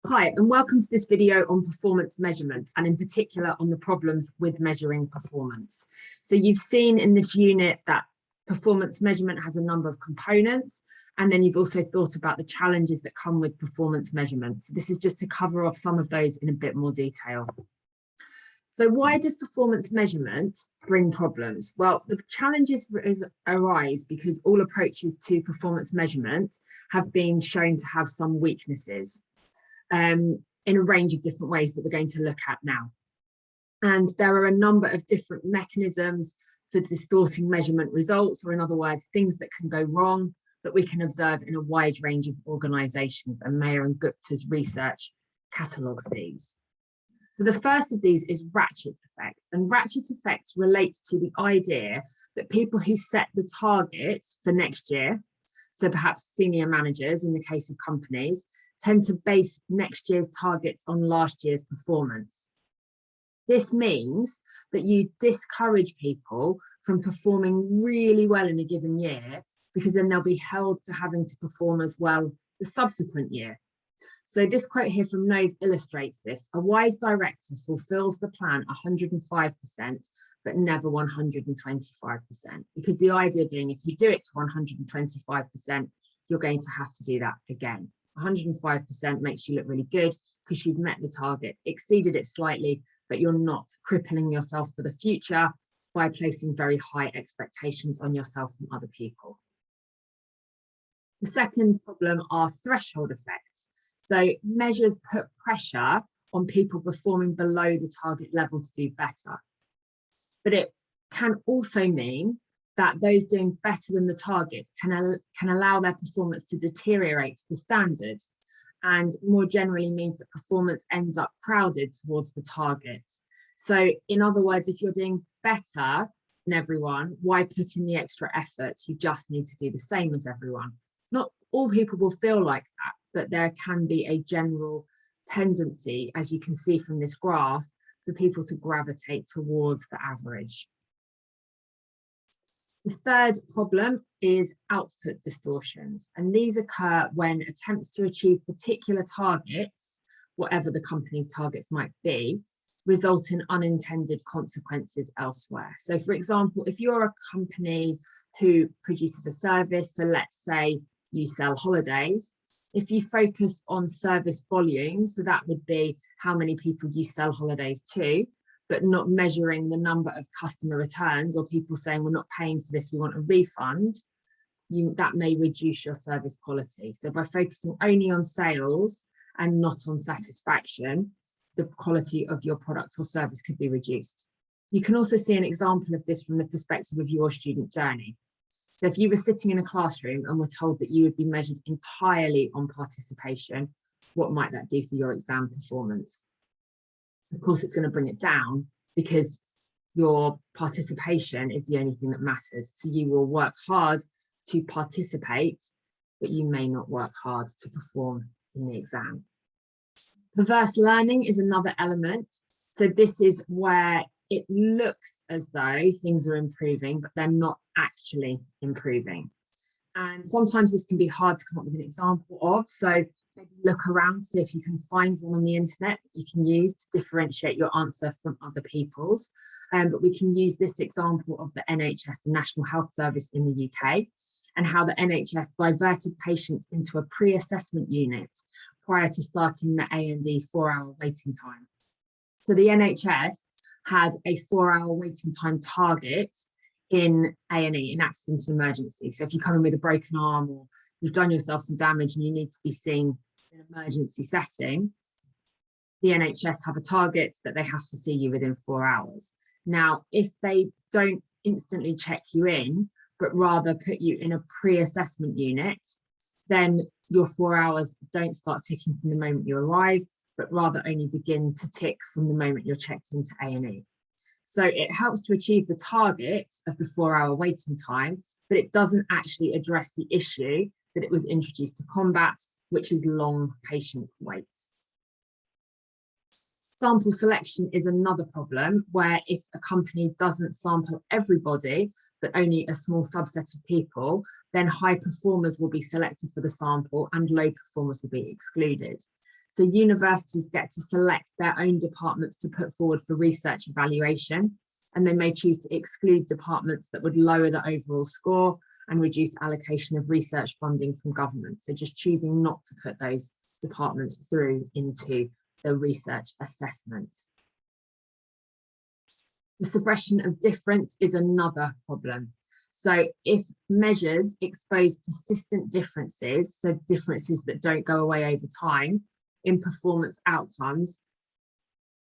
Hi, and welcome to this video on performance measurement, and in particular on the problems with measuring performance. So you've seen in this unit that performance measurement has a number of components, and then you've also thought about the challenges that come with performance measurement. So this is just to cover off some of those in a bit more detail. So why does performance measurement bring problems? Well, the challenges arise because all approaches to performance measurement have been shown to have some weaknesses. In a range of different ways that we're going to look at now. And there are a number of different mechanisms for distorting measurement results, or in other words, things that can go wrong that we can observe in a wide range of organisations, and Mayer and Gupta's research catalogues these. So the first of these is ratchet effects, and ratchet effects relates to the idea that people who set the targets for next year, so perhaps senior managers in the case of companies, tend to base next year's targets on last year's performance. This means that you discourage people from performing really well in a given year, because then they'll be held to having to perform as well the subsequent year. So this quote here from Nove illustrates this. A wise director fulfills the plan 105%, but never 125%, because the idea being if you do it to 125%, you're going to have to do that again. 105% makes you look really good because you've met the target, exceeded it slightly, but you're not crippling yourself for the future by placing very high expectations on yourself and other people. The second problem are threshold effects. So measures put pressure on people performing below the target level to do better. But it can also mean that those doing better than the target can allow their performance to deteriorate to the standard, and more generally means that performance ends up crowded towards the target. So in other words, if you're doing better than everyone, why put in the extra effort? You just need to do the same as everyone. Not all people will feel like that, but there can be a general tendency, as you can see from this graph, for people to gravitate towards the average. The third problem is output distortions, and these occur when attempts to achieve particular targets, whatever the company's targets might be, result in unintended consequences elsewhere. So for example, if you're a company who produces a service, so let's say you sell holidays, if you focus on service volume, so that would be how many people you sell holidays to, but not measuring the number of customer returns or people saying we're not paying for this, we want a refund, that may reduce your service quality. So by focusing only on sales and not on satisfaction, the quality of your product or service could be reduced. You can also see an example of this from the perspective of your student journey. So if you were sitting in a classroom and were told that you would be measured entirely on participation, what might that do for your exam performance? Of course, it's going to bring it down because your participation is the only thing that matters. So you will work hard to participate, but you may not work hard to perform in the exam. Perverse learning is another element. So this is where it looks as though things are improving, but they're not actually improving. And sometimes this can be hard to come up with an example of. So maybe look around, see if you can find one on the internet that you can use to differentiate your answer from other people's. But we can use this example of the NHS, the National Health Service in the UK, and how the NHS diverted patients into a pre-assessment unit prior to starting the A&E 4-hour waiting time. So the NHS had a 4-hour waiting time target in A&E, in accident and emergency. So if you come in with a broken arm or you've done yourself some damage and you need to be seen in an emergency setting, the NHS have a target that they have to see you within 4 hours. Now, if they don't instantly check you in, but rather put you in a pre-assessment unit, then your 4 hours don't start ticking from the moment you arrive, but rather only begin to tick from the moment you're checked into A&E. So it helps to achieve the target of the 4-hour waiting time, but it doesn't actually address the issue that it was introduced to combat, which is long patient waits. Sample selection is another problem, where if a company doesn't sample everybody, but only a small subset of people, then high performers will be selected for the sample and low performers will be excluded. So universities get to select their own departments to put forward for research evaluation, and they may choose to exclude departments that would lower the overall score and reduce allocation of research funding from government. So just choosing not to put those departments through into the research assessment. The suppression of difference is another problem. So if measures expose persistent differences, so differences that don't go away over time in performance outcomes,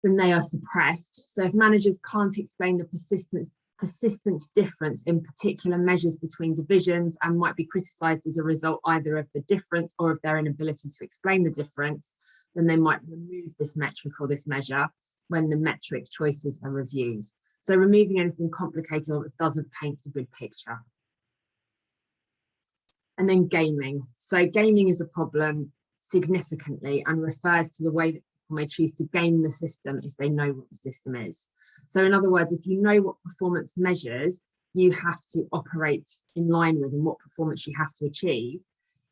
then they are suppressed. So if managers can't explain the persistent difference in particular measures between divisions and might be criticised as a result either of the difference or of their inability to explain the difference, then they might remove this metric or this measure when the metric choices are reviewed. So removing anything complicated or that doesn't paint a good picture. And then gaming. So gaming is a problem significantly and refers to the way that people may choose to game the system if they know what the system is. So in other words, if you know what performance measures you have to operate in line with and what performance you have to achieve,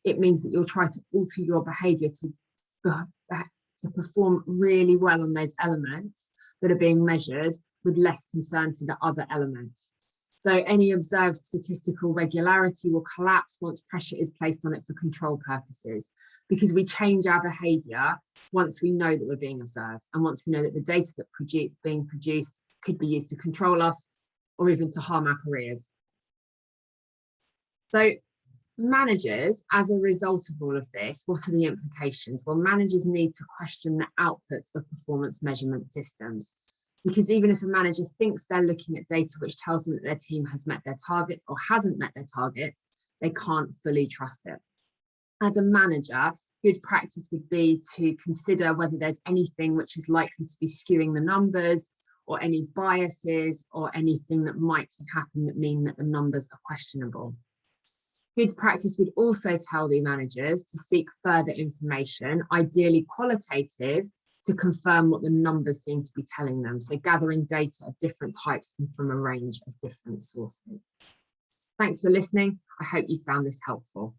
it means that you'll try to alter your behaviour to perform really well on those elements that are being measured, with less concern for the other elements. So any observed statistical regularity will collapse once pressure is placed on it for control purposes, because we change our behaviour once we know that we're being observed and once we know that the data that being produced could be used to control us or even to harm our careers. So managers, as a result of all of this, what are the implications? Well, managers need to question the outputs of performance measurement systems, because even if a manager thinks they're looking at data which tells them that their team has met their targets or hasn't met their targets, they can't fully trust it. As a manager, good practice would be to consider whether there's anything which is likely to be skewing the numbers, or any biases or anything that might have happened that mean that the numbers are questionable. Good practice would also tell the managers to seek further information, ideally qualitative, to confirm what the numbers seem to be telling them. So gathering data of different types and from a range of different sources. Thanks for listening. I hope you found this helpful.